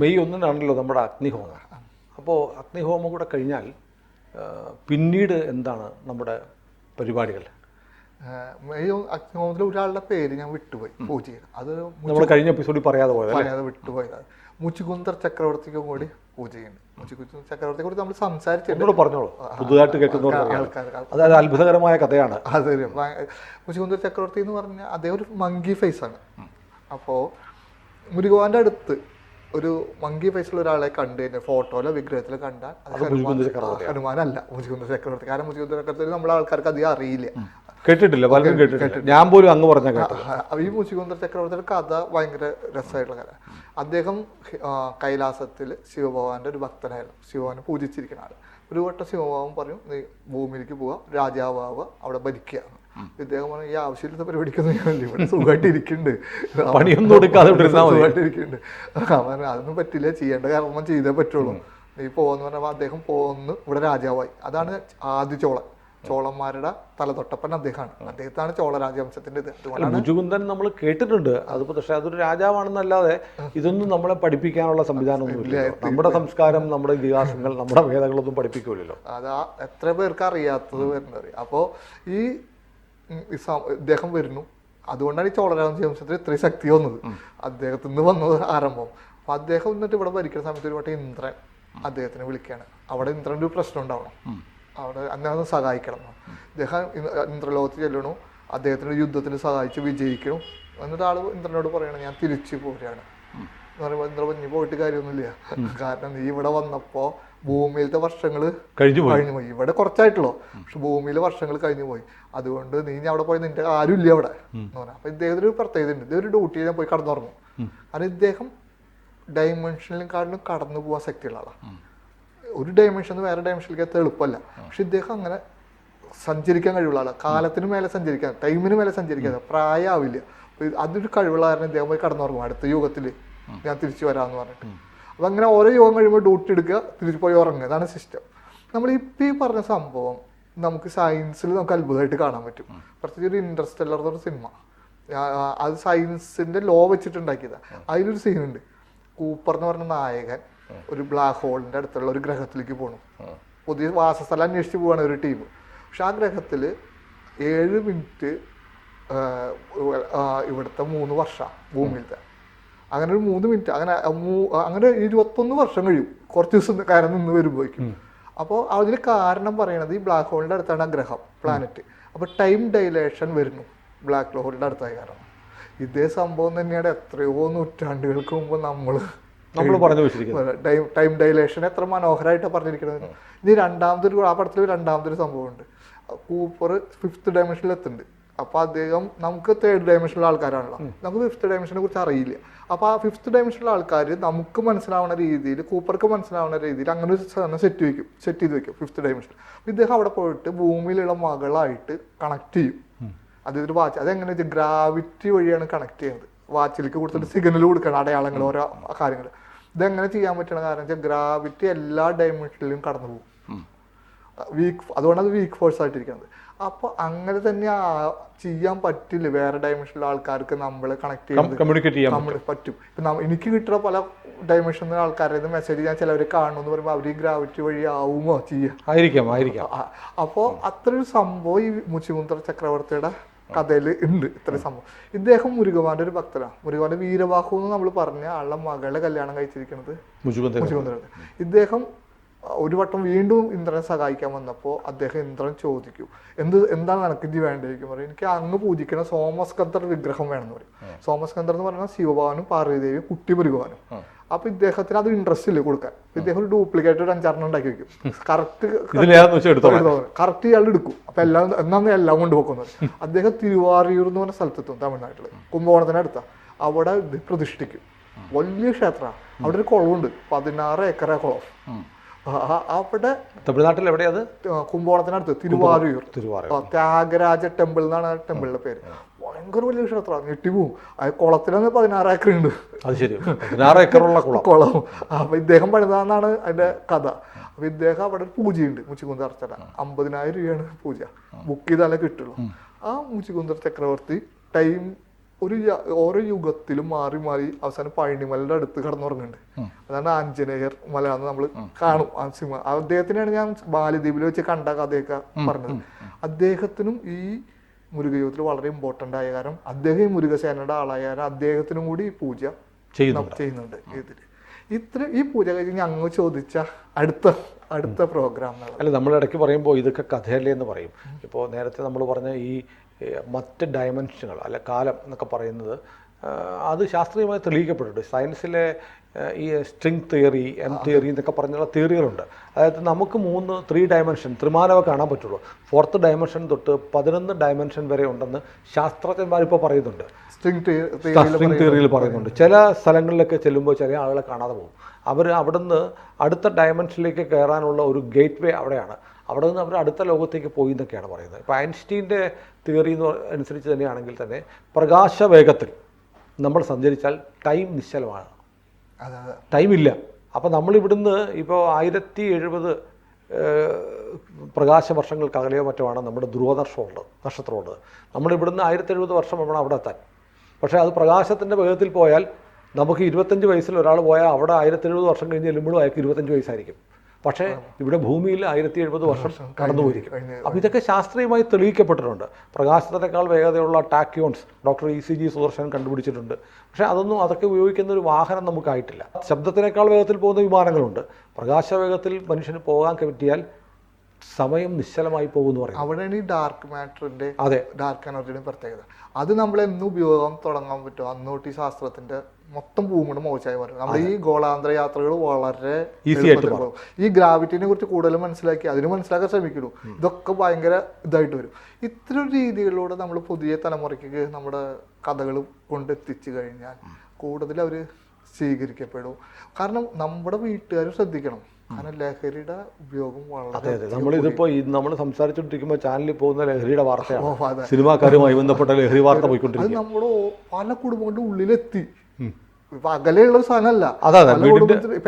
May 1-നാണല്ലോ നമ്മുടെ അഗ്നിഹോമം. അപ്പോൾ അഗ്നിഹോമം കൂടെ കഴിഞ്ഞാൽ പിന്നീട് എന്താണ് നമ്മുടെ പരിപാടികൾ? മെയ് അഗ്നിഹോമത്തിൽ ഒരാളുടെ പേര് ഞാൻ വിട്ടുപോയി പൂജ ചെയ്ത്. അത് നമ്മൾ കഴിഞ്ഞ എപ്പിസോഡിൽ പറയാതെ വിട്ടുപോയത് മുച്ചുകുന്ദർ ചക്രവർത്തിക്കും കൂടി പൂജ ചെയ്യുന്നുണ്ട്. മുച്ചുകുന്ദർ ചക്രവർത്തിയെ കുറിച്ച് നമ്മൾ സംസാരിച്ചിട്ടുണ്ട്. പറഞ്ഞോളൂ, പുതുതായിട്ട് കേൾക്കുന്ന അതായത് അത്ഭുതകരമായ കഥയാണ് അത്. മുച്ചുകുന്ദർ ചക്രവർത്തി എന്ന് പറഞ്ഞാൽ അദ്ദേഹം ഒരു മങ്കി ഫേസ് ആണ്. അപ്പോൾ മുരുകവാന്റെ അടുത്ത് ഒരു മങ്കി ഫേസിലുള്ള ഒരാളെ കണ്ടു കഴിഞ്ഞാൽ ഫോട്ടോയിലോ വിഗ്രഹത്തിലോ കണ്ടാൽ ഹനുമാനല്ല മുച്ചുകുന്ദർ ചക്രവർത്തി. കാരണം മുച്ചുകുന്ദർ ചക്രവർത്തി നമ്മളെ ആൾക്കാർക്ക് അധികം അറിയില്ല, കേട്ടിട്ടില്ല, പലരും കേട്ടിട്ടില്ല. ഞാൻ പോലും അങ്ങ് പറഞ്ഞ ഈ മുച്ചുകുന്ദർ ചക്രവർത്തിയുടെ കഥ ഭയങ്കര രസമായിട്ടുള്ള കഥ. അദ്ദേഹം കൈലാസത്തിൽ ശിവഭഗവാന്റെ ഒരു ഭക്തനായിരുന്നു. ശിവഭഗവാനെ പൂജിച്ചിരിക്കുന്ന ആള്. ഒരു വട്ടം ശിവഭഗവാൻ പറഞ്ഞു, നീ ഭൂമിയിലേക്ക് പോവുക, രാജാവാവുക, അവിടെ ഭരിക്കുക. ഇദ്ദേഹം പറഞ്ഞു, ഈ ആവശ്യമില്ലാത്ത പരിപാടിക്കൊന്നും ഇവിടെ സുഖമായിട്ട് ഇരിക്കുന്നുണ്ട്, പണിയൊന്നും കൊടുക്കാതെ സുഖമായിട്ട് ഇരിക്കുന്നുണ്ട്. അതൊന്നും പറ്റില്ല, ചെയ്യേണ്ട കർമ്മം ചെയ്തേ പറ്റുള്ളൂ, നീ പോവെന്ന് പറഞ്ഞപ്പോൾ അദ്ദേഹം പോന്ന് ഇവിടെ രാജാവായി. അതാണ് ആദ്യ ചോളന്മാരുടെ തലതൊട്ടപ്പൻ അദ്ദേഹമാണ്. അദ്ദേഹത്താണ് ചോള രാജവംശത്തിന്റെ ഇത്. മുചുകുന്ദൻ നമ്മൾ കേട്ടിട്ടുണ്ട്, അത് പക്ഷെ അതൊരു രാജാവാണെന്നല്ലാതെ ഇതൊന്നും നമ്മളെ പഠിപ്പിക്കാനുള്ള സംവിധാനമൊന്നുമില്ല. നമ്മുടെ സംസ്കാരം, നമ്മുടെ ഇതിഹാസങ്ങൾ, നമ്മുടെ വേദങ്ങളൊന്നും പഠിപ്പിക്കില്ലല്ലോ. അതാ എത്ര പേർക്ക് അറിയാത്തത് വരുന്നത്. അപ്പോൾ ഈ ഇദ്ദേഹം വരുന്നു. അതുകൊണ്ടാണ് ഈ ചോള രാജവംശത്തിന് ഇത്രയും ശക്തി വന്നത്. അദ്ദേഹത്തിൽ നിന്ന് വന്നത് ആരംഭം. അപ്പൊ അദ്ദേഹം എന്നിട്ട് ഇവിടെ ഭരിക്കുന്ന സമയത്ത് ഒരു വട്ടം ഇന്ദ്രൻ അദ്ദേഹത്തിനെ വിളിക്കുകയാണ്. അവിടെ ഇന്ദ്രൻ്റെ ഒരു പ്രശ്നം ഉണ്ടാവണം, അവിടെ അദ്ദേഹം സഹായിക്കണം. അദ്ദേഹം ഇന്ദ്രലോകത്ത് ചെല്ലണു, അദ്ദേഹത്തിന് യുദ്ധത്തിന് സഹായിച്ച് വിജയിക്കണം. എന്നിട്ട് ആള് ഇന്ദ്രനോട് പറയണം, ഞാൻ തിരിച്ചു പോരുകയാണ് എന്ന് പറയുമ്പോൾ ഇന്ദ്ര പറഞ്ഞു, പോയിട്ട് കാര്യമൊന്നുമില്ല, കാരണം നീ ഇവിടെ വന്നപ്പോ ഭൂമിയിലത്തെ വർഷങ്ങൾ കഴിഞ്ഞു പോയി. ഇവിടെ കുറച്ചായിട്ടുള്ളൂ, പക്ഷെ ഭൂമിയിലെ വർഷങ്ങൾ കഴിഞ്ഞു പോയി. അതുകൊണ്ട് നീ അവിടെ പോയി നിന്റെ ആരും ഇല്ല അവിടെ എന്ന് പറയാം. അപ്പൊ ഇദ്ദേഹത്തിന് ഒരു പ്രത്യേകത ഉണ്ട്, ഇദ്ദേഹം ഒരു ഡ്യൂട്ടി ഞാൻ പോയി കടന്നുറങ്ങും. കാരണം ഇദ്ദേഹം ഡയമെൻഷനിലും കടന്നു പോകാൻ ശക്തിയുള്ള ആളാണ്. ഒരു ഡയമെൻഷൻ വേറെ ഡയമെൻഷനിലേക്ക് എത്താൻ എളുപ്പമല്ല, പക്ഷെ ഇദ്ദേഹം അങ്ങനെ സഞ്ചരിക്കാൻ കഴിവുള്ള ആളാണ്. കാലത്തിന് മേലെ സഞ്ചരിക്കാൻ, ടൈമിന് മേലെ സഞ്ചരിക്കാൻ പ്രായമാവില്ല. അതൊരു കഴിവുള്ള കാരണം ഇദ്ദേഹം പോയി കടന്നുറങ്ങും, അടുത്ത യുഗത്തിൽ ഞാൻ തിരിച്ചു വരാമെന്ന് പറഞ്ഞിട്ട്. അപ്പം അങ്ങനെ ഓരോ യോഗം കഴിയുമ്പോൾ ഡ്യൂട്ടി എടുക്കുക, തിരിച്ചു പോയി ഉറങ്ങുക, അതാണ് സിസ്റ്റം. നമ്മളിപ്പോൾ ഈ പറഞ്ഞ സംഭവം നമുക്ക് സയൻസിൽ നമുക്ക് അത്ഭുതമായിട്ട് കാണാൻ പറ്റും. പ്രത്യേകിച്ച് ഒരു ഇൻട്രസ്റ്റെല്ലർ എന്നൊരു സിനിമ, അത് സയൻസിന്റെ ലോ വെച്ചിട്ടുണ്ടാക്കിയതാണ്. അതിലൊരു സീനുണ്ട്, കൂപ്പർ എന്ന് പറഞ്ഞ നായകൻ ഒരു ബ്ലാക്ക് ഹോളിന്റെ അടുത്തുള്ള ഒരു ഗ്രഹത്തിലേക്ക് പോകണം. പുതിയ വാസസ്ഥലം അന്വേഷിച്ച് പോവാണ് ഒരു ടീം. പക്ഷെ ആ ഗ്രഹത്തിൽ 7 മിനിറ്റ് ഇവിടുത്തെ 3 വർഷം ഭൂമിയിലത്തെ. അങ്ങനെ ഒരു 3 മിനിറ്റ് അങ്ങനെ 21 വർഷം കഴിയും കുറച്ച് ദിവസം കാര്യം നിന്ന് വരുമ്പോഴേക്കും. അപ്പോൾ അതിന് കാരണം പറയണത് ഈ ബ്ലാക്ക് ഹോളിന്റെ അടുത്താണ് ആ ഗ്രഹം, പ്ലാനറ്റ്. അപ്പോൾ ടൈം ഡൈലേഷൻ വരുന്നു ബ്ലാക്ക് ഹോളിന്റെ അടുത്തായ കാരണം. ഇതേ സംഭവം തന്നെയാണ് എത്രയോ നൂറ്റാണ്ടുകൾക്ക് മുമ്പ് നമ്മൾ പറഞ്ഞു വെച്ചിരിക്കുന്നത്. ടൈം ഡൈലേഷൻ എത്ര മനോഹരമായിട്ടാണ് പറഞ്ഞിരിക്കുന്നത്. ഇനി ആ പടത്തിൽ രണ്ടാമതൊരു സംഭവമുണ്ട്. കൂപ്പർ 5th ഡയമെൻഷനിൽ എത്തുന്നുണ്ട്. അപ്പൊ അദ്ദേഹം, നമുക്ക് 3rd ഡയമെൻഷനിലെ ആൾക്കാരാണല്ലോ, നമുക്ക് 5th ഡയമെൻഷനെ കുറിച്ച് അറിയില്ല. അപ്പൊ ആ 5th ഡയമെൻഷനിലെ ആൾക്കാർ നമുക്ക് മനസ്സിലാവുന്ന രീതിയിൽ, കൂപ്പർക്ക് മനസ്സിലാവുന്ന രീതിയിൽ അങ്ങനെ ഒരു സാധനം സെറ്റ് ചെയ്ത് വെക്കും 5th ഡയമെൻഷനിൽ. ഇദ്ദേഹം അവിടെ പോയിട്ട് ഭൂമിയിലുള്ള മകളായിട്ട് കണക്ട് ചെയ്യും. അതൊരു വാച്ച്, അതെങ്ങനെ വെച്ചാൽ ഗ്രാവിറ്റി വഴിയാണ് കണക്ട് ചെയ്യുന്നത്. വാച്ചിലേക്ക് കൊടുത്തിട്ട് സിഗ്നൽ കൊടുക്കണം, അടയാളങ്ങൾ, ഓരോ കാര്യങ്ങൾ. ഇതെങ്ങനെ ചെയ്യാൻ പറ്റണ കാരണം വെച്ചാൽ ഗ്രാവിറ്റി എല്ലാ ഡയമെൻഷനിലും കടന്നു പോകും. അതുകൊണ്ടാണ് അത് വീക്ക് ഫോഴ്സ് ആയിട്ടിരിക്കുന്നത്. അപ്പൊ അങ്ങനെ തന്നെ ചെയ്യാൻ പറ്റില്ല വേറെ ഡയമെൻഷനിലെ ആൾക്കാർക്ക് നമ്മളെ കണക്ട് ചെയ്യാൻ പറ്റും. ഇപ്പൊ എനിക്ക് കിട്ടുന്ന പല ഡയമെൻഷനിലെ ആൾക്കാരുടെ മെസ്സേജ് ഞാൻ ചിലവർ കാണുമെന്ന് പറയുമ്പോൾ അവർ ഈ ഗ്രാവിറ്റി വഴി ആവുമോ ചെയ്യാം. അപ്പോ അത്രയൊരു സംഭവം ഈ മുച്ചുകുന്ദർ ചക്രവർത്തിയുടെ കഥയിൽ ഉണ്ട്. ഇത്രയും സംഭവം. ഇദ്ദേഹം മുരുകവാന്റെ ഒരു ഭക്തനാണ്. മുരുകവാന്റെ വീരബാഹു എന്ന് നമ്മൾ പറഞ്ഞ ആളുടെ മകളെ കല്യാണം കഴിച്ചിരിക്കുന്നത് മുച്ചുകുന്ദർ. ഇദ്ദേഹം ഒരു വട്ടം വീണ്ടും ഇന്ദ്രനെ സഹായിക്കാൻ വന്നപ്പോൾ അദ്ദേഹം ഇന്ദ്രൻ ചോദിക്കും, എന്താണ് നിനക്ക് ഇനി വേണ്ടിയിരിക്കും പറയും. എനിക്ക് അങ്ങ് പൂജിക്കുന്ന സോമസ്കന്ദർ വിഗ്രഹം വേണമെന്ന് പറയും. സോമസ്കന്ദർ എന്ന് പറഞ്ഞാൽ ശിവഭഗവാനും പാർവതിദേവിയും കുട്ടി മുരുകവാനും. അപ്പൊ ഇദ്ദേഹത്തിന് അത് ഇൻട്രസ്റ്റ് ഇല്ല കൊടുക്കാൻ. ഇദ്ദേഹം ഒരു ഡ്യൂപ്ലിക്കേറ്റ് ഒരു 5-6 ഉണ്ടാക്കി വെക്കും. കറക്റ്റ് ഇയാൾ എടുക്കും. അപ്പൊ എല്ലാം കൊണ്ടുപോക്കുന്നത്. അദ്ദേഹം തിരുവാറിയൂർ എന്ന് പറഞ്ഞ സ്ഥലത്തെത്തും, തമിഴ്നാട്ടില് കുംഭകോണത്തിന് അടുത്ത. അവിടെ ഇത് പ്രതിഷ്ഠിക്കും. വലിയ ക്ഷേത്രമാണ്. അവിടെ ഒരു കുളമുണ്ട്, 16 ഏക്കറ കുളം. അവിടെ തമിഴ്നാട്ടിൽ എവിടെയത്? കുംഭകോണത്തിനടുത്ത് തിരുവാറിയൂർ ത്യാഗരാജ ടെമ്പിൾ എന്നാണ് ടെമ്പിളിന്റെ പേര്. ഭയങ്കര വലിയ ക്ഷേത്രമാണ്, ഞെട്ടിപ്പോവും. ആ കുളത്തിലൊന്ന് 16 ഏക്കർ ഉണ്ട്. അത് ശരി, 16 ഏക്കറുള്ള കുളം. അപ്പൊ ഇദ്ദേഹം പണിതാന്നാണ് അതിന്റെ കഥ. അപ്പൊ ഇദ്ദേഹം അവിടെ ഒരു പൂജയുണ്ട്, മുച്ചുകുന്ദർ അർച്ചന. 50,000 രൂപയാണ് പൂജ. ബുക്ക് ചെയ്താലേ കിട്ടുള്ളൂ. ആ മുച്ചുകുന്ദർ ചക്രവർത്തി ടൈം ഓരോ യുഗത്തിലും മാറി മാറി അവസാനം പഴനിമലയുടെ അടുത്ത് കടന്നുറങ്ങുന്നുണ്ട്. അതാണ് ആഞ്ജനേയർ മല എന്ന് നമ്മൾ കാണും ആ സിനിമ. അദ്ദേഹത്തിനാണ് ഞാൻ ബാലദ്വീപിൽ വെച്ച് കണ്ട കഥയൊക്കെ പറഞ്ഞത്. അദ്ദേഹത്തിനും ഈ മുരുകയോഗത്തിൽ വളരെ ഇമ്പോർട്ടൻ്റ് ആയ കാരണം അദ്ദേഹം ഈ മുരുകസേനയുടെ ആളായ കാരണം അദ്ദേഹത്തിനും കൂടി ഈ പൂജ ചെയ്യുന്നുണ്ട്. ഈ പൂജ കഴിഞ്ഞ് അങ്ങ് ചോദിച്ച അടുത്ത പ്രോഗ്രാം അല്ല, നമ്മൾ ഇടയ്ക്ക് പറയുമ്പോൾ ഇതൊക്കെ കഥയല്ലേ എന്ന് പറയും. ഇപ്പോൾ നേരത്തെ നമ്മൾ പറഞ്ഞ ഈ മറ്റ് ഡയമെൻഷനുകൾ അല്ല കാലം എന്നൊക്കെ പറയുന്നത് അത് ശാസ്ത്രീയമായി തെളിയിക്കപ്പെട്ടിട്ടുണ്ട്. സയൻസിലെ ഈ സ്ട്രിങ് തിയറി, എം തിയറി എന്നൊക്കെ പറഞ്ഞുള്ള തിയറികളുണ്ട്. അതായത് നമുക്ക് 3 ഡയമെൻഷൻ ത്രിമാനവ കാണാൻ പറ്റുള്ളൂ. 4th ഡയമെൻഷൻ തൊട്ട് 11 ഡയമെൻഷൻ വരെ ഉണ്ടെന്ന് ശാസ്ത്രജ്ഞന്മാരിപ്പോൾ പറയുന്നുണ്ട്, സ്ട്രിങ് തിയറിയിൽ പറയുന്നുണ്ട്. ചില സ്ഥലങ്ങളിലൊക്കെ ചെല്ലുമ്പോൾ ചില ആളുകളെ കാണാതെ പോകും. അവർ അവിടുന്ന് അടുത്ത ഡയമെൻഷനിലേക്ക് കയറാനുള്ള ഒരു ഗേറ്റ് വേ അവിടെയാണ്. അവിടെ നിന്ന് അവർ അടുത്ത ലോകത്തേക്ക് പോയി എന്നൊക്കെയാണ് പറയുന്നത്. ഇപ്പോൾ ഐൻസ്റ്റീൻ്റെ തിയറി അനുസരിച്ച് തന്നെയാണെങ്കിൽ തന്നെ പ്രകാശവേഗത്തിൽ നമ്മൾ സഞ്ചരിച്ചാൽ ടൈം നിശ്ചലമാണ്, ടൈമില്ല. അപ്പോൾ നമ്മളിവിടുന്ന് ഇപ്പോൾ 1070 പ്രകാശ വർഷങ്ങൾക്ക് അകലെയോ മറ്റോ ആണ് നമ്മുടെ നക്ഷത്രമുള്ളത്. നമ്മളിവിടുന്ന് 1070 വർഷം വേണം അവിടെ എത്താൻ. പക്ഷേ അത് പ്രകാശത്തിൻ്റെ വേഗത്തിൽ പോയാൽ നമുക്ക് 25 വയസ്സിൽ ഒരാൾ പോയാൽ അവിടെ 1070 വർഷം കഴിഞ്ഞ് ചെല്ലുമ്പോഴും അയാൾക്ക് 25 വയസ്സായിരിക്കും. പക്ഷേ ഇവിടെ ഭൂമിയിൽ 1070 വർഷം കടന്നു പോയിരിക്കും. അപ്പോൾ ഇതൊക്കെ ശാസ്ത്രീയമായി തെളിയിക്കപ്പെട്ടിട്ടുണ്ട്. പ്രകാശത്തിനേക്കാൾ വേഗതയുള്ള ടാക്യോൺസ് ഡോക്ടർ ECG സുദർശൻ കണ്ടുപിടിച്ചിട്ടുണ്ട്. പക്ഷേ അതൊക്കെ ഉപയോഗിക്കുന്ന ഒരു വാഹനം നമുക്കായിട്ടില്ല. ശബ്ദത്തിനേക്കാൾ വേഗത്തിൽ പോകുന്ന വിമാനങ്ങളുണ്ട്. പ്രകാശവേഗത്തിൽ മനുഷ്യന് പോകാൻ പറ്റിയാൽ സമയം നിശ്ചലമായി പോകുമെന്ന് പറയും. അവിടെയാണ് ഈ ഡാർക്ക് മാറ്ററിന്റെ ഡാർക്ക് എനർജിയുടെ പ്രത്യേകത. അത് നമ്മൾ എന്ന് ഉപയോഗം തുടങ്ങാൻ പറ്റുമോ അന്നോട്ട് ഈ ശാസ്ത്രത്തിന്റെ മൊത്തം ഭൂമിയുടെ മോശമായി മാറും. നമ്മൾ ഈ ഗോളാന്തര യാത്രകൾ വളരെ ഈസി ആയിട്ട് പോകും. ഈ ഗ്രാവിറ്റിനെ കുറിച്ച് കൂടുതൽ മനസ്സിലാക്കി അതിന് മനസ്സിലാക്കാൻ ശ്രമിക്കുള്ളൂ. ഇതൊക്കെ ഭയങ്കര ഇതായിട്ട് വരും. ഇത്തരം രീതികളിലൂടെ നമ്മൾ പുതിയ തലമുറയ്ക്ക് നമ്മുടെ കഥകൾ കൊണ്ടെത്തിച്ചു കഴിഞ്ഞാൽ കൂടുതൽ അവർ സ്വീകരിക്കപ്പെടും. കാരണം നമ്മുടെ വീട്ടുകാർ ശ്രദ്ധിക്കണം. കാരണം ലഹരിയുടെ ഉപയോഗം വളരെ നമ്മളിതിപ്പോൾ നമ്മൾ സംസാരിച്ചുകൊണ്ടിരിക്കുമ്പോൾ ചാനലിൽ പോകുന്ന ലഹരിയുടെ വാർത്തയാണ്, സിനിമാക്കാരുമായി ബന്ധപ്പെട്ട ലഹരി വാർത്ത പോയിക്കൊണ്ടിരിക്കും. അത് നമ്മുടെ പല കുടുംബങ്ങളുടെ ഉള്ളിലെത്തി. ഇപ്പൊ അകലെയുള്ള സാധനമല്ല,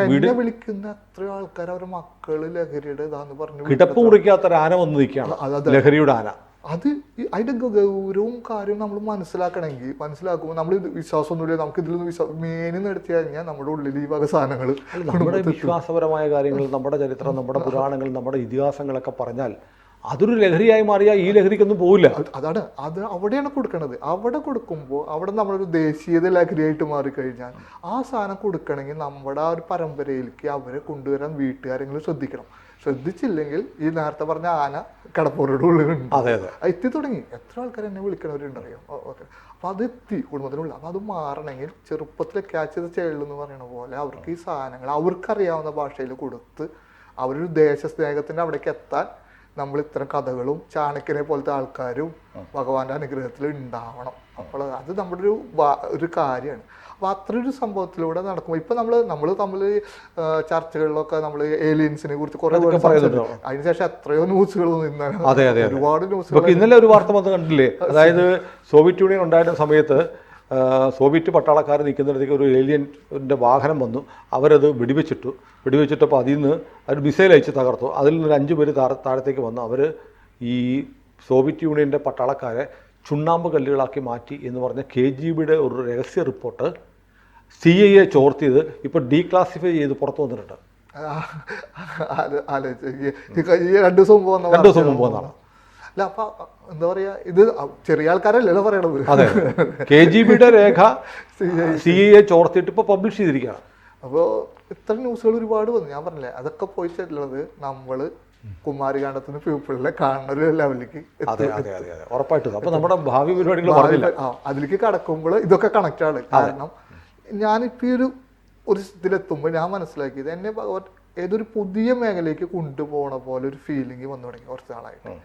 എന്നെ വിളിക്കുന്ന എത്രയോ ആൾക്കാർ അവരുടെ മക്കള് ലഹരിയുടെ ഇതാന്ന് പറഞ്ഞു കിടപ്പ് മുറിക്കാത്ത ആന വന്ന് നിൽക്കുകയാണ്, ലഹരിയുടെ ആന. അത് അതിന്റെ ഗൗരവവും കാര്യവും നമ്മൾ മനസ്സിലാക്കുമ്പോൾ നമ്മൾ വിശ്വാസമൊന്നുമില്ല, നമുക്ക് ഇതിലൊന്നും മേനി നടത്തി കഴിഞ്ഞാൽ നമ്മുടെ ഉള്ളിൽ ഈ വക സാധനങ്ങൾ, നമ്മുടെ വിശ്വാസപരമായ കാര്യങ്ങൾ, നമ്മുടെ ചരിത്രം, നമ്മുടെ പുരാണങ്ങൾ, നമ്മുടെ ഇതിഹാസങ്ങളൊക്കെ പറഞ്ഞാൽ അതൊരു ലഹരിയായി മാറിയാൽ ഈ ലഹരിക്കൊന്നും പോവില്ല. അത് അവിടെയാണ് കൊടുക്കണത്. അവിടെ കൊടുക്കുമ്പോൾ അവിടെ നമ്മളൊരു ദേശീയത ലഹരിയായിട്ട് മാറിക്കഴിഞ്ഞാൽ ആ സാധനം കൊടുക്കണമെങ്കിൽ നമ്മുടെ ആ ഒരു പരമ്പരയിലേക്ക് അവരെ കൊണ്ടുവരാൻ വീട്ടുകാരെങ്കിലും ശ്രദ്ധിക്കണം. ശ്രദ്ധിച്ചില്ലെങ്കിൽ ഈ നേരത്തെ പറഞ്ഞ ആന കടപ്പൂരുടെ ഉള്ളിലുണ്ട്. എത്തി തുടങ്ങി. എത്ര ആൾക്കാർ എന്നെ വിളിക്കണവരുണ്ടറിയോ? ഓക്കെ, അപ്പോൾ അത് എത്തി കുടുംബത്തിനുള്ളിൽ. അപ്പോൾ അത് മാറണമെങ്കിൽ ചെറുപ്പത്തിൽ ക്യാച്ച് ചെയ്ത ചൈൽഡ് എന്ന് പറയുന്ന പോലെ അവർക്ക് ഈ സാധനങ്ങൾ അവർക്കറിയാവുന്ന ഭാഷയിൽ കൊടുത്ത് അവരൊരു ദേശസ്നേഹത്തിൻ്റെ അവിടേക്ക് എത്താൻ നമ്മൾ ഇത്തരം കഥകളും ചാണക്യനെ പോലത്തെ ആൾക്കാരും ഭഗവാന്റെ അനുഗ്രഹത്തിൽ ഉണ്ടാവണം. അപ്പോൾ അത് നമ്മുടെ ഒരു കാര്യമാണ്. അപ്പോൾ അത്രയൊരു സംഭവത്തിലൂടെ നടക്കുമ്പോൾ ഇപ്പം നമ്മൾ തമ്മിൽ ചർച്ചകളിലൊക്കെ നമ്മൾ ഏലിയൻസിനെ കുറിച്ച് കുറേ പറയുന്നുണ്ട്. അതിനുശേഷം എത്രയോ ന്യൂസുകൾ ഒരുപാട് ന്യൂസുകൾ. ഇന്നലെ ഒരു വാർത്ത വന്ന് കണ്ടില്ലേ? അതായത് സോവിയറ്റ് യൂണിയൻ ഉണ്ടായിരുന്ന സമയത്ത് സോവിയറ്റ് പട്ടാളക്കാർ നിൽക്കുന്നിടത്തേക്ക് ഒരു ഏലിയൻ്റെ വാഹനം വന്നു. അവരത് വെടിവെച്ചിട്ടപ്പോൾ അതിൽ നിന്ന് അവർ മിസൈൽ അയച്ച് തകർത്തു. അതിൽ നിന്ന് 5 പേര് താഴത്തേക്ക് വന്നു. അവർ ഈ സോവിയറ്റ് യൂണിയൻ്റെ പട്ടാളക്കാരെ ചുണ്ണാമ്പ് കല്ലുകളാക്കി മാറ്റി എന്ന് പറഞ്ഞ KGBയുടെ ഒരു രഹസ്യ റിപ്പോർട്ട് CIA ചോർത്തിയത് ഇപ്പോൾ ഡീക്ലാസിഫൈ ചെയ്ത് പുറത്തു വന്നിട്ടുണ്ട്. 2 ദിവസം മുമ്പ് വന്നതാണ്. അല്ല, അപ്പൊ എന്താ പറയാ, ഇത് ചെറിയ ആൾക്കാരല്ലല്ലോ പറയണത്. അതെ, KGBയുടെ രേഖ CIA ചോർത്തിയിട്ട് ഇപ്പോൾ പബ്ലിഷ് ചെയ്തിരിക്കുകയാണ്. അപ്പോൾ ഇത്ര ന്യൂസുകൾ ഒരുപാട് വന്നു. ഞാൻ പറഞ്ഞില്ലേ, അതൊക്കെ പോയി ചെല്ലുന്നത് നമ്മള് കുമാരികാണ്ഡത്തിന് പീപ്പിളിനെ കാണുന്ന ഒരു ലെവലിലേക്ക് ഉറപ്പായിട്ടും. അപ്പൊ നമ്മുടെ ഭാവി പരിപാടികൾ അതിലേക്ക് കടക്കുമ്പോൾ ഇതൊക്കെ കണക്റ്റ് ആണ്. കാരണം ഞാനിപ്പോ ഒരു ഇതിലെത്തുമ്പോൾ ഞാൻ മനസ്സിലാക്കിയത് എന്നെ ഏതൊരു പുതിയ മേഖലയ്ക്ക് കൊണ്ടുപോകണ പോലെ ഒരു ഫീലിംഗ് വന്നു തുടങ്ങി കുറച്ച് നാളായിട്ട്.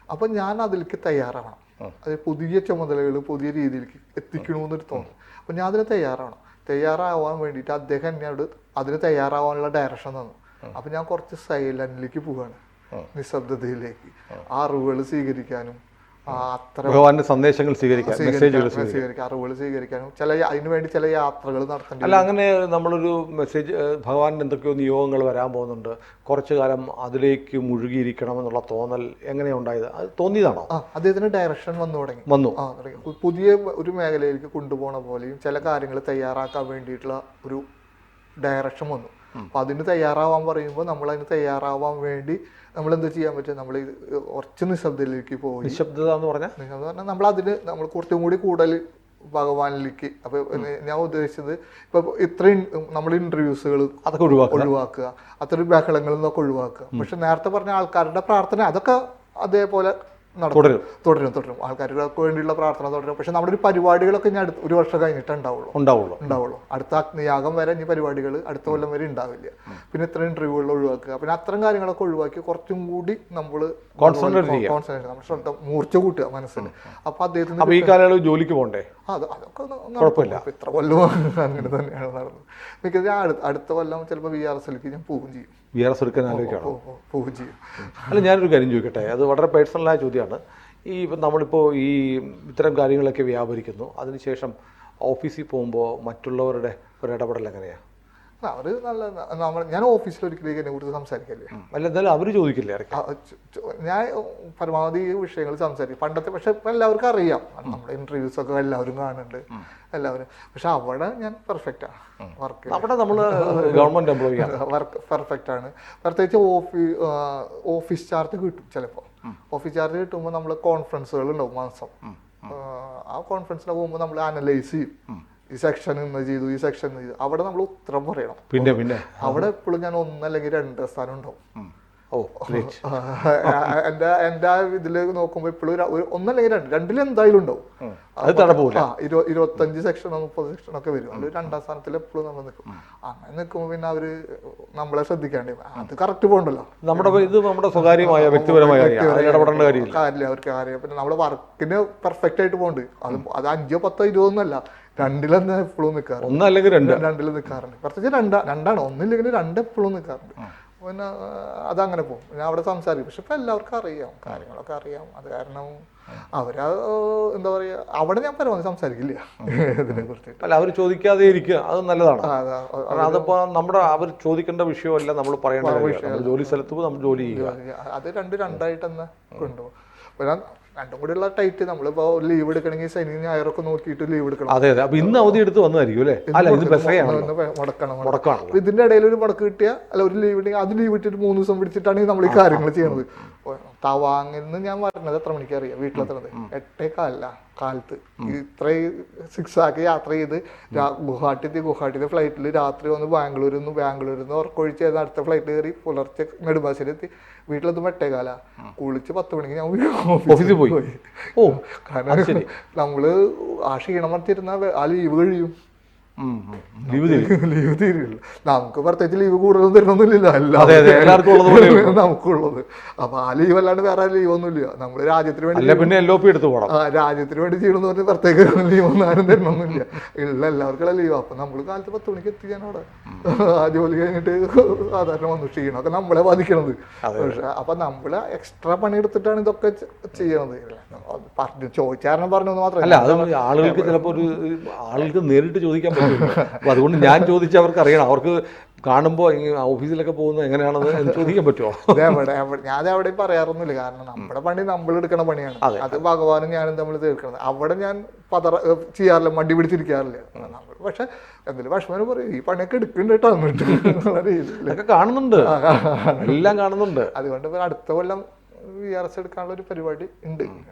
അപ്പൊ ഞാൻ അതിലേക്ക് തയ്യാറാവണം. അത് പുതിയ ചുമതലകൾ പുതിയ രീതിയിലേക്ക് എത്തിക്കണമെന്നൊരു തോന്നുന്നു. അപ്പൊ ഞാൻ അതിന് തയ്യാറാവാൻ വേണ്ടിയിട്ട് അദ്ദേഹം എന്നോട് അതിന് തയ്യാറാവാനുള്ള ഡയറക്ഷൻ തന്നു. അപ്പൊ ഞാൻ കുറച്ച് സൈലന്റിലേക്ക് പോവാണ്, നിശബ്ദതയിലേക്ക്, അറിവുകൾ സ്വീകരിക്കാനും അത്ര ഭഗവാന്റെ സന്ദേശങ്ങൾ സ്വീകരിക്കാൻ, മെസ്സേജുകൾ സ്വീകരിക്കാൻ, അറിവുകൾ സ്വീകരിക്കാനും അതിനു വേണ്ടി ചില യാത്രകൾ നടത്തേണ്ടി. അല്ല, അങ്ങനെ നമ്മളൊരു മെസ്സേജ്, ഭഗവാന്റെ എന്തൊക്കെയോ നിയോഗങ്ങൾ വരാൻ പോകുന്നുണ്ട്, കുറച്ചു കാലം അതിലേക്ക് മുഴുകിയിരിക്കണം എന്നുള്ള തോന്നൽ എങ്ങനെയാണ് ഉണ്ടായത്? അത് തോന്നിയതാണോ? അദ്ദേഹത്തിന് ഡയറക്ഷൻ വന്നു. പുതിയ ഒരു മേഖലയിലേക്ക് കൊണ്ടുപോകണ പോലെയും ചില കാര്യങ്ങൾ തയ്യാറാക്കാൻ വേണ്ടിയിട്ടുള്ള ഒരു ഡയറക്ഷൻ വന്നു. അപ്പൊ അതിന് തയ്യാറാവാൻ പറയുമ്പോൾ നമ്മൾ അതിന് തയ്യാറാവാൻ വേണ്ടി നമ്മൾ എന്താ ചെയ്യാൻ പറ്റും? നമ്മൾ കുറച്ച് നിശബ്ദതയിലേക്ക് പോയി. നിശബ്ദത എന്ന് പറഞ്ഞാൽ നമ്മൾ അതിന് നമ്മൾ കുറച്ചും കൂടി കൂടുതൽ ഭഗവാനിലേക്ക്. അപ്പൊ ഞാൻ ഉദ്ദേശിച്ചത് ഇപ്പൊ ഇത്രയും നമ്മൾ ഇന്റർവ്യൂസുകൾ അതൊക്കെ ഒഴിവാക്കുക, അത്രയും ബഹളങ്ങളിൽ നിന്നൊക്കെ ഒഴിവാക്കുക. പക്ഷെ നേരത്തെ പറഞ്ഞ ആൾക്കാരുടെ പ്രാർത്ഥന അതൊക്കെ അതേപോലെ തുടരും. ആൾക്കാർക്ക് വേണ്ടിയുള്ള പ്രാർത്ഥന തുടരും. പക്ഷെ നമ്മുടെ ഒരു പരിപാടികളൊക്കെ ഇനി അടുത്ത ഒരു വർഷം കഴിഞ്ഞിട്ട് ഉണ്ടാവുള്ളൂ. അടുത്ത അഗ്നിയാഗം വരെ ഇനി പരിപാടികൾ അടുത്ത കൊല്ലം വരെ ഉണ്ടാവില്ല. പിന്നെ ഇത്ര ഇന്റർവ്യൂകൾ ഒഴിവാക്കുക, പിന്നെ അത്തരം കാര്യങ്ങളൊക്കെ ഒഴിവാക്കി കുറച്ചും കൂടി നമ്മൾ കോൺസെൻട്രേഷൻ, നമ്മുടെ ശ്രദ്ധ മൂർച്ച കൂട്ടുക മനസ്സിൽ. അപ്പൊ അദ്ദേഹത്തിന് ഈ കാലയളവ് ജോലിക്ക് പോകണ്ടേ? അതൊക്കെ ഇത്ര കൊല്ലം അങ്ങനെ തന്നെയാണ് നടന്നത്. മിക്കത് അടുത്ത കൊല്ലം ചിലപ്പോൾ VRSലേക്ക് ഞാൻ പോവുകയും ചെയ്യും. VRS എടുക്കാൻ ആലോചിക്കണം. പോവുകയും ചെയ്യും. അല്ല, ഞാനൊരു കാര്യം ചോദിക്കട്ടെ, അത് വളരെ പേഴ്സണലായ ചോദ്യമാണ്. ഇപ്പം നമ്മളിപ്പോൾ ഈ ഇത്തരം കാര്യങ്ങളൊക്കെ വ്യാപരിക്കുന്നു, അതിനുശേഷം ഓഫീസിൽ പോകുമ്പോൾ മറ്റുള്ളവരുടെ ഒരു ഇടപെടൽ എങ്ങനെയാണ്? അവർ ഞാൻ ഓഫീസിൽ ഒരിക്കലും എന്നെ കുറിച്ച് സംസാരിക്കല്ലേ. അല്ല, എന്തായാലും അവർ ചോദിക്കില്ലേ? ഞാൻ പരമാവധി വിഷയങ്ങൾ സംസാരിക്കും പണ്ടത്തെ. പക്ഷെ ഇപ്പം എല്ലാവർക്കും അറിയാം, നമ്മുടെ ഇന്റർവ്യൂസ് ഒക്കെ എല്ലാവരും കാണുന്നുണ്ട് എല്ലാവരും. പക്ഷെ അവിടെ ഞാൻ പെർഫെക്റ്റ് ആണ്. വർക്ക് പെർഫെക്റ്റ് ആണ്. പ്രത്യേകിച്ച് ഓഫീസ് ചാർജ് കിട്ടും. ചിലപ്പോൾ ഓഫീസ് ചാർജ് കിട്ടുമ്പോൾ നമ്മൾ കോൺഫറൻസുകൾ ഉണ്ടാവും മാസം. ആ കോൺഫറൻസിൽ പോകുമ്പോൾ നമ്മൾ അനലൈസ് ചെയ്യും. ഈ സെക്ഷൻ ഇന്ന് ചെയ്തു, ഈ സെക്ഷൻ ചെയ്തു. അവിടെ നമ്മൾ ഉത്തരം പറയണം. പിന്നെ അവിടെ എപ്പോഴും ഞാൻ 1 അല്ലെങ്കിൽ 2 സ്ഥാനം ഉണ്ടാവും. എന്റെ ഇതില് നോക്കുമ്പോ ഇപ്പോഴും 1 അല്ലെങ്കിൽ 2 രണ്ടിലും എന്തായാലും ഉണ്ടാവും. 25 സെക്ഷനോ 30 സെക്ഷനൊക്കെ വരും. അതിൽ 2ാം സ്ഥാനത്തിൽ എപ്പോഴും നമ്മൾ നിൽക്കും. അങ്ങനെ നിൽക്കുമ്പോ പിന്നെ അവര് നമ്മളെ ശ്രദ്ധിക്കാണ്ട് അത് കറക്റ്റ് പോകണ്ടല്ലോ. നമ്മുടെ സ്വകാര്യമായ വ്യക്തിപരമായ കാര്യമില്ല അവർക്ക് അറിയാം. പിന്നെ നമ്മുടെ വർക്കിന് പെർഫെക്റ്റ് ആയിട്ട് പോകുന്നുണ്ട്. അത് 5, 10, 20 ഒന്നല്ല, 2 എപ്പോഴും നിൽക്കാറുണ്ട്. 1 അല്ലെങ്കിൽ 2 നിൽക്കാറുണ്ട്. പ്രത്യേകിച്ച് 2ആണ്. 1 ഇല്ലെങ്കിൽ 2 എപ്പോഴും നിൽക്കാറുണ്ട്. പിന്നെ അതങ്ങനെ പോകും. ഞാൻ അവിടെ സംസാരിക്കും. പക്ഷെ ഇപ്പൊ എല്ലാവർക്കും അറിയാം, കാര്യങ്ങളൊക്കെ അറിയാം. അത് കാരണം അവരാ എന്താ പറയാ, അവിടെ ഞാൻ പരമാവധി സംസാരിക്കില്ല ഇതിനെ കുറിച്ചിട്ട്. അല്ല, അവർ ചോദിക്കാതെ ഇരിക്കുക, അത് നല്ലതാണ്. അതിപ്പോ അവർ ചോദിക്കേണ്ട വിഷയമല്ല, നമ്മൾ പറയേണ്ട വിഷയം. ജോലി സ്ഥലത്ത് നമ്മൾ ജോലി ചെയ്യുക, അത് 2 തന്നെ കൊണ്ടുപോകും. രണ്ടും കൂടി ഉള്ള ടൈറ്റ്. നമ്മളിപ്പോ ലീവ് എടുക്കണമെങ്കിൽ ശനി ഞായറൊക്കെ നോക്കിയിട്ട് ലീവ് എടുക്കണം. അതെ. അപ്പൊ ഇന്ന് അവധി എടുത്ത് വന്നതായിരിക്കും അല്ലേ? മുടക്കണം. ഇതിന്റെ ഇടയിൽ ഒരു മുടക്ക് കിട്ടിയ അല്ല ഒരു ലീവ് ഉണ്ടെങ്കിൽ അത് ലീവ് ഇട്ടിട്ട് 3 ദിവസം പിടിച്ചിട്ടാണ് നമ്മൾ ഈ കാര്യങ്ങൾ ചെയ്യണത്. തവാങ്ങിന്ന് ഞാൻ പറഞ്ഞത് എത്ര മണിക്ക് അറിയാം വീട്ടിലെത്തണത്? 8:15 കാലത്ത്. ഇത്രയും 6 ആക്കി യാത്ര ചെയ്ത് ഗുവാഹട്ടിന്ന് ഫ്ലൈറ്റിൽ രാത്രി വന്ന് ബാംഗ്ലൂരിൽ നിന്ന് ഉറക്കൊഴിച്ച് അടുത്ത ഫ്ലൈറ്റ് കയറി പുലർച്ചെ നെടുമ്പാശ്ശേരി വീട്ടിലെത്തുമ്പോൾ 8:15. കുളിച്ച് 10 മണിക്ക് ഞാൻ ഓഫീസിൽ പോയി. കാരണം നമ്മള് ആ ക്ഷീണം വർത്തിരുന്ന ആ ലീവ് കഴിയും. ലീവ് തീരില്ല. നമുക്ക് പ്രത്യേകിച്ച് ലീവ് കൂടുതലൊന്നും തരുന്നൊന്നുമില്ല, എല്ലാവർക്കും നമുക്കുള്ളത്. അപ്പൊ ആ ലീവ് അല്ലാണ്ട് വേറെ ലീവ് ഒന്നുമില്ല. നമ്മള് രാജ്യത്തിന് വേണ്ടി രാജ്യത്തിന് വേണ്ടി ചെയ്യണമെന്ന് പറഞ്ഞ് പ്രത്യേക ലീവ് ഒന്നും ആരും തരണമൊന്നുമില്ല. ഉള്ള എല്ലാവർക്കുള്ള ലീവ്. അപ്പൊ നമ്മള് കാലത്ത് 10 മണിക്ക് എത്തിക്കാൻ അവിടെ ആ ജോലി കഴിഞ്ഞിട്ട് സാധാരണ വന്നു. ക്ഷീണമൊക്കെ നമ്മളെ ബാധിക്കണത്. പക്ഷെ അപ്പൊ നമ്മള് എക്സ്ട്രാ പണിയെടുത്തിട്ടാണ് ഇതൊക്കെ ചെയ്യണത്. ചോദിച്ചാരണം പറഞ്ഞത് മാത്രമല്ല, ആളുകൾക്ക് ചിലപ്പോ ആളുകൾക്ക് നേരിട്ട് ചോദിക്കാൻ. അപ്പൊ അതുകൊണ്ട് ഞാൻ ചോദിച്ചാൽ അവർക്ക് അറിയണം. അവർക്ക് കാണുമ്പോൾ ഓഫീസിലൊക്കെ പോകുന്നത് എങ്ങനെയാണെന്ന് ചോദിക്കാൻ പറ്റുമോ? ഞാൻ അവിടെ പറയാറൊന്നുമില്ല. കാരണം നമ്മുടെ പണി നമ്മൾ എടുക്കണ പണിയാണ്. അത് ഭഗവാനും ഞാനും തമ്മിൽ തീർക്കണത്. അവിടെ ഞാൻ ചെയ്യാറില്ല, മടി പിടിച്ചിരിക്കാറില്ല. പക്ഷെ എന്തെങ്കിലും വിഷമം പറയും, ഈ പണിയൊക്കെ എടുക്കുന്നുണ്ട് കേട്ടോ എന്നുള്ള രീതിയിലൊക്കെ കാണുന്നുണ്ട്, എല്ലാം കാണുന്നുണ്ട്. അതുകൊണ്ട് അടുത്ത കൊല്ലം VRS എടുക്കാനുള്ള ഒരു പരിപാടി ഉണ്ട്.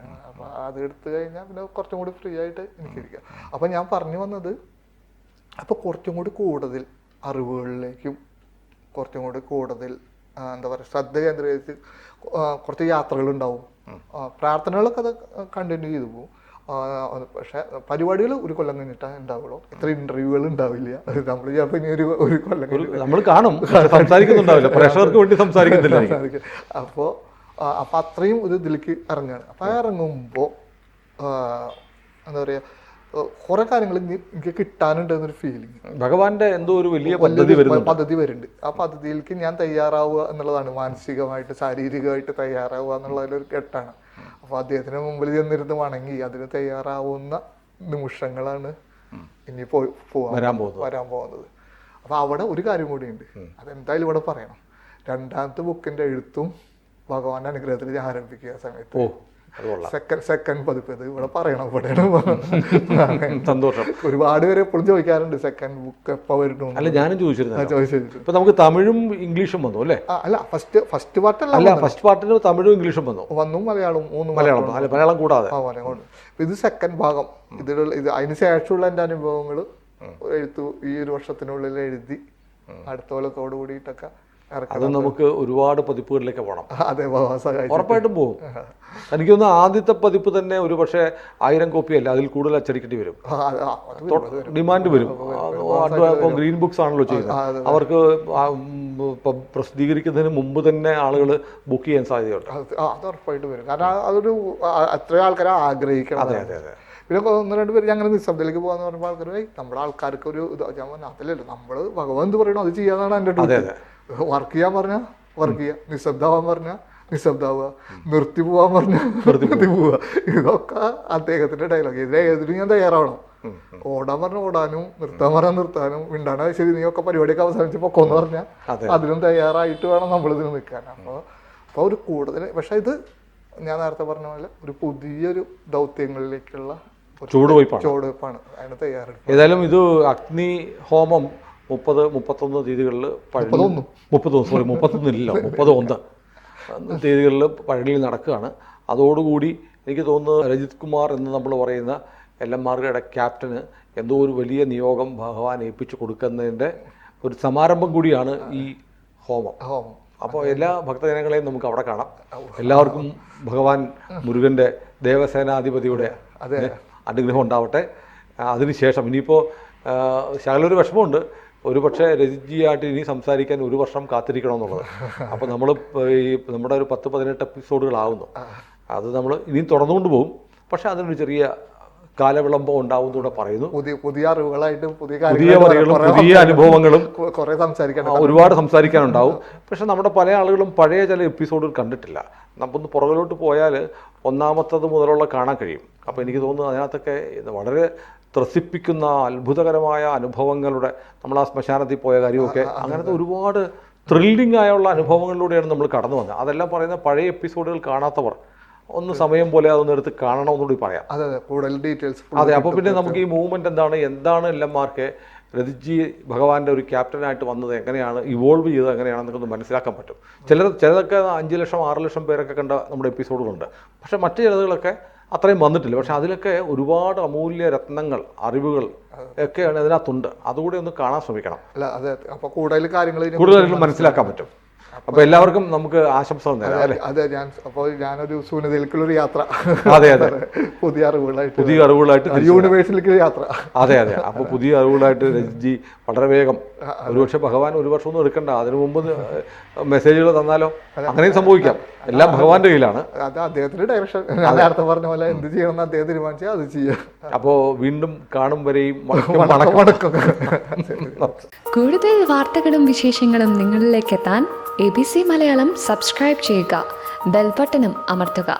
അപ്പൊ അത് എടുത്തു കഴിഞ്ഞാൽ പിന്നെ കുറച്ചും കൂടി ഫ്രീ ആയിട്ട് എനിക്കിരിക്കാം. അപ്പൊ ഞാൻ പറഞ്ഞു വന്നത്, അപ്പോൾ കുറച്ചും കൂടി കൂടുതൽ അറിവുകളിലേക്കും കുറച്ചും കൂടി കൂടുതൽ എന്താ പറയുക ശ്രദ്ധ കേന്ദ്രീകരിച്ച് കുറച്ച് യാത്രകളുണ്ടാവും. പ്രാർത്ഥനകളൊക്കെ അത് കണ്ടിന്യൂ ചെയ്തു പോകും. പക്ഷെ പരിപാടികൾ ഒരു കൊല്ലം കഴിഞ്ഞിട്ടേ ഉണ്ടാവുള്ളൂ. ഇത്ര ഇന്റർവ്യൂകൾ ഉണ്ടാവില്ല. നമ്മൾ ചിലപ്പോൾ ഇനി ഒരു കൊല്ലം നമ്മൾ കാണും, സംസാരിക്കുന്നുണ്ടാവില്ല, പ്രേക്ഷകർക്ക് വേണ്ടി സംസാരിക്കുന്നില്ല. അപ്പോൾ അത്രയും ഒരു ഇതിലേക്ക് ഇറങ്ങുകയാണ്. അപ്പോൾ ഇറങ്ങുമ്പോൾ എന്താ പറയുക, കുറെ കാര്യങ്ങൾ എനിക്ക് കിട്ടാനുണ്ട് എന്നൊരു ഫീലിംഗ്. ഭഗവാന്റെ എന്തോ ഒരു വലിയ പദ്ധതി വരുന്നുണ്ട്. ആ പദ്ധതിയിലേക്ക് ഞാൻ തയ്യാറാവുക എന്നുള്ളതാണ്. മാനസികമായിട്ട് ശാരീരികമായിട്ട് തയ്യാറാവുക എന്നുള്ളതിലൊരു ഘട്ടമാണ്. അപ്പോൾ അദ്ദേഹത്തിന് മുമ്പിൽ ചെന്നിരുന്ന് വണങ്ങി അതിന് തയ്യാറാവുന്ന നിമിഷങ്ങളാണ് ഇനി വരാൻ പോകുന്നത്. അപ്പോൾ അവിടെ ഒരു കാര്യം കൂടിയുണ്ട്, അതെന്തായാലും ഇവിടെ പറയണം. രണ്ടാമത്തെ ബുക്കിന്റെ എഴുത്തും ഭഗവാന്റെ അനുഗ്രഹത്തിൽ ഞാൻ ആരംഭിക്കുക സമയത്ത് സെക്കൻഡ് പതിപ്പ് ഇത് ഇവിടെ പറയണം. ഇവിടെയാണ് സന്തോഷം. ഒരുപാട് പേര് എപ്പോഴും ചോദിക്കാറുണ്ട് സെക്കൻഡ് ബുക്ക് എപ്പോൾ വരുന്നു. അല്ല, ഞാനും ചോദിച്ചിരുന്നു. ഇപ്പൊ നമുക്ക് തമിഴും ഇംഗ്ലീഷും വന്നു അല്ലേ? അല്ല, ഫസ്റ്റ് പാർട്ടല്ല, ഫസ്റ്റ് പാർട്ടിന് തമിഴും ഇംഗ്ലീഷും വന്നു മലയാളം മലയാളം കൂടാതെ. ഇത് സെക്കൻഡ് ഭാഗം. ഇത് അതിന് ശേഷമുള്ള എൻ്റെ അനുഭവങ്ങൾ എഴുത്തു ഈ ഒരു വർഷത്തിനുള്ളിൽ എഴുതി അടുത്ത കൊല്ലത്തോട് കൂടിയിട്ടൊക്കെ അത് നമുക്ക് ഒരുപാട് പതിപ്പുകളിലേക്ക് പോകണം. അതെ, ഉറപ്പായിട്ടും പോകും. എനിക്കൊന്ന് ആദ്യത്തെ പതിപ്പ് തന്നെ ഒരു പക്ഷേ 1000 കോപ്പി അല്ല, അതിൽ കൂടുതൽ അച്ചടിക്കേണ്ടി വരും, ഡിമാൻഡ് വരും. ഇപ്പം ഗ്രീൻ ബുക്സ് ആണല്ലോ ചെയ്യുന്നത്, അവർക്ക് പ്രസിദ്ധീകരിക്കുന്നതിന് മുമ്പ് തന്നെ ആളുകൾ ബുക്ക് ചെയ്യാൻ സാധ്യതയുണ്ട്. അത് ഉറപ്പായിട്ട് വരും, കാരണം അതൊരു എത്രയോ ആൾക്കാരെ ആഗ്രഹിക്കണം. അതെ അതെ അതെ. പിന്നെ 1-2 പേര് ഞങ്ങൾ നിശബ്ദത്തിലേക്ക് പോകാന്ന് പറയുമ്പോൾ ആൾക്കാർ നമ്മുടെ ആൾക്കാർക്ക് ഒരു ഞാൻ പറഞ്ഞാൽ അതല്ലല്ലോ, നമ്മൾ ഭഗവാൻ എന്ത് പറയണോ അത് ചെയ്യാന്നാണ് എൻ്റെ ഡ്യൂട്ടി. വർക്ക് ചെയ്യാൻ പറഞ്ഞാൽ വർക്ക് ചെയ്യുക, നിശബ്ദമാവാൻ പറഞ്ഞാൽ നിശബ്ദാവുക, നിർത്തി പോവാൻ പറഞ്ഞാൽ നിർത്തി പോവുക. ഇതൊക്കെ അദ്ദേഹത്തിന്റെ ഡയലോഗ്. ഇതിന് ഞാൻ തയ്യാറാവണം. ഓടാൻ പറഞ്ഞാൽ ഓടാനും, നിർത്താൻ പറഞ്ഞാൽ നിർത്താനും, മിണ്ടാനാ ശരി നീ ഒക്കെ പരിപാടിയൊക്കെ അവസാനിച്ച് പൊക്കോന്ന് പറഞ്ഞാൽ അതിനും തയ്യാറായിട്ട് വേണം നമ്മളിതിന് നിൽക്കാൻ. അപ്പോൾ ഒരു കൂടുതൽ, പക്ഷെ ഇത് ഞാൻ നേരത്തെ പറഞ്ഞ പോലെ ഒരു പുതിയൊരു ദൗത്യങ്ങളിലേക്കുള്ള ചുവടുവയ്പ്പാണ്, അതിന് തയ്യാറെടുപ്പ്. ഏതായാലും ഇത് അഗ്നി ഹോമം 30-31 തീയതികളിൽ 31 തീയതികളിൽ പഴനിയിൽ നടക്കുകയാണ്. അതോടുകൂടി എനിക്ക് തോന്നുന്നു രജിത് കുമാർ എന്ന് നമ്മൾ പറയുന്ന LMRയുടെ ക്യാപ്റ്റന് എന്തോ ഒരു വലിയ നിയോഗം ഭഗവാൻ ഏൽപ്പിച്ചു കൊടുക്കുന്നതിൻ്റെ ഒരു സമാരംഭം കൂടിയാണ് ഈ ഹോമം. അപ്പോൾ എല്ലാ ഭക്തജനങ്ങളെയും നമുക്ക് അവിടെ കാണാം. എല്ലാവർക്കും ഭഗവാൻ മുരുകൻ്റെ ദേവസേനാധിപതിയുടെ അനുഗ്രഹം ഉണ്ടാവട്ടെ. അതിനുശേഷം ഇനിയിപ്പോൾ ശകലൊരു വിഷമമുണ്ട്, ഒരുപക്ഷെ രജിജിയായിട്ട് ഇനി സംസാരിക്കാൻ 1 വർഷം കാത്തിരിക്കണമെന്നുള്ളത്. അപ്പോൾ നമ്മൾ ഈ നമ്മുടെ ഒരു 10-18 എപ്പിസോഡുകളാവുന്നു, അത് നമ്മൾ ഇനിയും തുടർന്നുകൊണ്ട് പോകും. പക്ഷെ അതിനൊരു ചെറിയ കാലവിളംബം ഉണ്ടാവുന്നൂടെ പറയുന്നു. പുതിയ അറിവുകളായിട്ടും പുതിയ വരികളും പുതിയ അനുഭവങ്ങളും ഒരുപാട് സംസാരിക്കാനുണ്ടാവും. പക്ഷെ നമ്മുടെ പല ആളുകളും പഴയ ചില എപ്പിസോഡുകൾ കണ്ടിട്ടില്ല. നമുക്കൊന്ന് പുറകിലോട്ട് പോയാൽ 1ാമത്തത് മുതലുള്ള കാണാൻ കഴിയും. അപ്പോൾ എനിക്ക് തോന്നുന്നു അതിനകത്തൊക്കെ വളരെ ത്രസിപ്പിക്കുന്ന അത്ഭുതകരമായ അനുഭവങ്ങളുടെ, നമ്മൾ ആ ശ്മശാനത്തിൽ പോയ കാര്യമൊക്കെ അങ്ങനത്തെ ഒരുപാട് ത്രില്ലിംഗ് ആയുള്ള അനുഭവങ്ങളിലൂടെയാണ് നമ്മൾ കടന്നു വന്നത്. അതെല്ലാം പറയുന്ന പഴയ എപ്പിസോഡുകൾ കാണാത്തവർ ഒന്ന് സമയം പോലെ അതൊന്ന് എടുത്ത് കാണണമെന്നുകൂടി പറയാം. കൂടുതൽ ഡീറ്റെയിൽസ്. അതെ, അപ്പോൾ പിന്നെ നമുക്ക് ഈ മൂവ്മെന്റ് എന്താണ് LMRക്ക് രജിജി ഭഗവാന്റെ ഒരു ക്യാപ്റ്റനായിട്ട് വന്നത് എങ്ങനെയാണ്, ഇവോൾവ് ചെയ്തത് എങ്ങനെയാണെന്നൊക്കെ ഒന്ന് മനസ്സിലാക്കാൻ പറ്റും. ചിലതൊക്കെ 5 ലക്ഷം 6 ലക്ഷം പേരൊക്കെ കണ്ട നമ്മുടെ എപ്പിസോഡുകളുണ്ട്. പക്ഷെ മറ്റു ചിലതുകളൊക്കെ അത്രയും വന്നിട്ടില്ല. പക്ഷെ അതിലൊക്കെ ഒരുപാട് അമൂല്യ രത്നങ്ങൾ, അറിവുകൾ ഒക്കെയാണ് അതിനകത്തുണ്ട്. അതുകൂടി ഒന്ന് കാണാൻ ശ്രമിക്കണം. കൂടുതൽ കാര്യങ്ങൾ മനസ്സിലാക്കാൻ പറ്റും. അപ്പൊ എല്ലാവർക്കും നമുക്ക് ആശംസകൾ നേരാം അല്ലേ? അതെ, ഞാനൊരു ശൂന്യതയിലേക്കുള്ളൊരു യാത്ര. അതെ അതെ, പുതിയ അറിവുകളായിട്ട് യൂണിവേഴ്സിലേക്ക് യാത്ര. അതെ അതെ. അപ്പൊ പുതിയ അറിവുകളായിട്ട് രജിജി വളരെ വേഗം, ഒരുപക്ഷെ ഭഗവാൻ 1 വർഷമൊന്നും എടുക്കണ്ട, അതിനു മുമ്പ് മെസ്സേജുകൾ തന്നാലോ? അങ്ങനെയും സംഭവിക്കാം. എല്ലാം ഭഗവാന്റെ കയ്യിലാണ്. അത് അദ്ദേഹത്തിന്റെ ഡയറക്ഷൻ. നേരത്തെ പറഞ്ഞ പോലെ എന്ത് ചെയ്യണം എന്ന് അദ്ദേഹം തീരുമാനിച്ചാൽ അത് ചെയ്യാം. അപ്പോ വീണ്ടും കാണും വരെയും കൂടുതൽ വാർത്തകളും വിശേഷങ്ങളും നിങ്ങളിലേക്ക് എത്താൻ ABC മലയാളം സബ്സ്ക്രൈബ് ചെയ്യുക, ബെൽ ബട്ടണും അമർത്തുക.